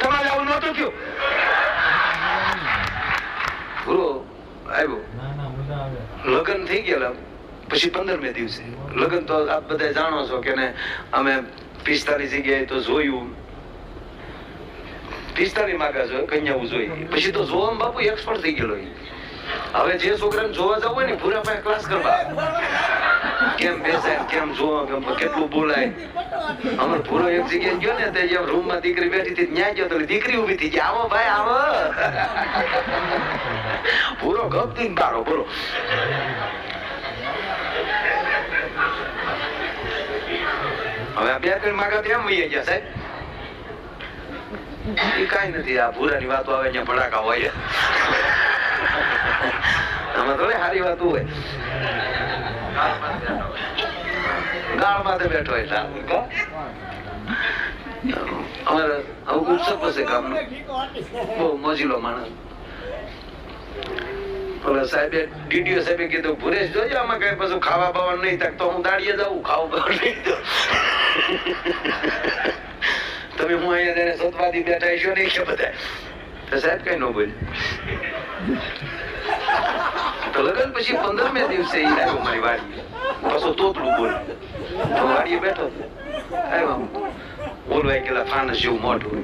તમારે આવું નતું કયું પૂરો આવ્યો લગ્ન થઈ ગયેલા પછી 15મે દિવસે લગ્ન તો આપ બધા જાણો છો કે ને અમે 45 જગ્યાએ તો જોયું 45 માગા જોયું કન્યાઓ જોઈ પછી તો જોવામાં બાપુ એક્સપર્ટ થઈ ગયેલો હવે જે છોકરાને જોવા જવું હોય ને પૂરા પાસે ક્લાસ કરવા કેમ બેસાય કેમ જોવા કેટલું બોલાય અમાર પૂરો એક જગ્યાએ ગયો ને તે રૂમ માં દીકરી બેઠી હતી ન્યા ગયો તો દીકરી ઉભી થઈ ગઈ આવો ભાઈ આવો પૂરો ગપ થી કાઢો બોલો હવે આ 2-3 માગા કેમ વહી ગયા સાહેબ એ કઈ નથી આ ભૂરાની વાતો આવે ત્યાં ભડાકા હોય આમાં થોડી સારી વાત હોય ગાળ માથે બેઠો હોય અમારે ઉત્સવ હશે કામનો બહુ મોજીલો માણસ સાહેબે ડીડીઓ સાહેબે કીધું ભુરેશ જોજો આમાં કઈ પાછું ખાવા બાવાનું નહીં થાય તો હું દાડીએ જાઉં ખાવું બાવાનું નહીં તમે હું અહીંયા સતવાદી બેઠા છો નહીં કે બધા તો સાહેબ કઈ ન બોલ તો લગન પછી 15મે દિવસે ઈ આવ્યો મારી વાડી પાછો તોતલું બોલ તો વાડીએ બેઠો આવ્યો બોલવાય કેલા ફાનસ જેવું મોટું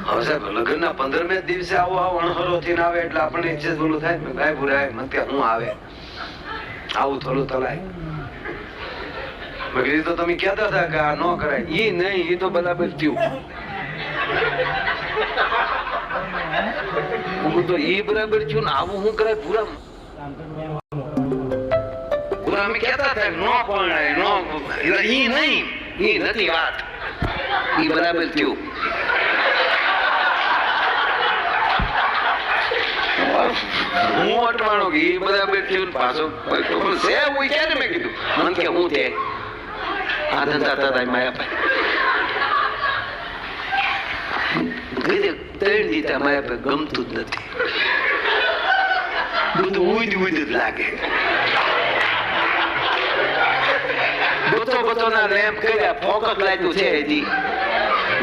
હવે સાહેબ લગ્નના 15મે દિવસે આવો અણહરો થઈને આવે એટલે આપણને ઈચ્છે બોલું થાય ને ભાઈ ભુરાય મત હું આવે આવું થોડું તલાય મેં કીધું તો તમે કહેતા હતા કે આ ન કરાય ઈ નહીં ઈ તો બરાબર થયું હું તો ઈ બરાબર થયું ને આવું હું કરાય પૂરા અમે કહેતા હતા નો પરણાય નો ઈ નહીં ઈ નથી વાત ઈ બરાબર થયું હું અટવાણો કે ઈ બરાબર થયું પાછો છે હું ક્યારે મેં કીધું મને કે હું તે આ ધંધા થતા માયા ભાઈ 3 દીધા માયા ભાઈ ગમતું જ નથી બધું ઉઈદ જ લાગે બતો ના લેમ્પ કર્યા ફોકસ લાગ્યું છે હજી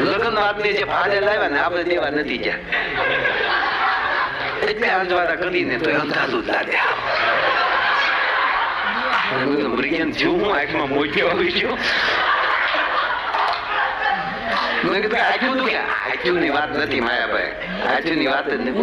લગ્ન આપને જે ભાડે લાવ્યા ને આપણે દેવા નથી ગયા એટલે અંજવાળા કરીને તો અંધારું જ લાગે મરિયન જીવ હું આંખમાં મોજ્યો આવી ગયો મેં કીધું આચું તું કે આચું ની વાત નથી માયાભાઈ આચું ની વાત જ નહીં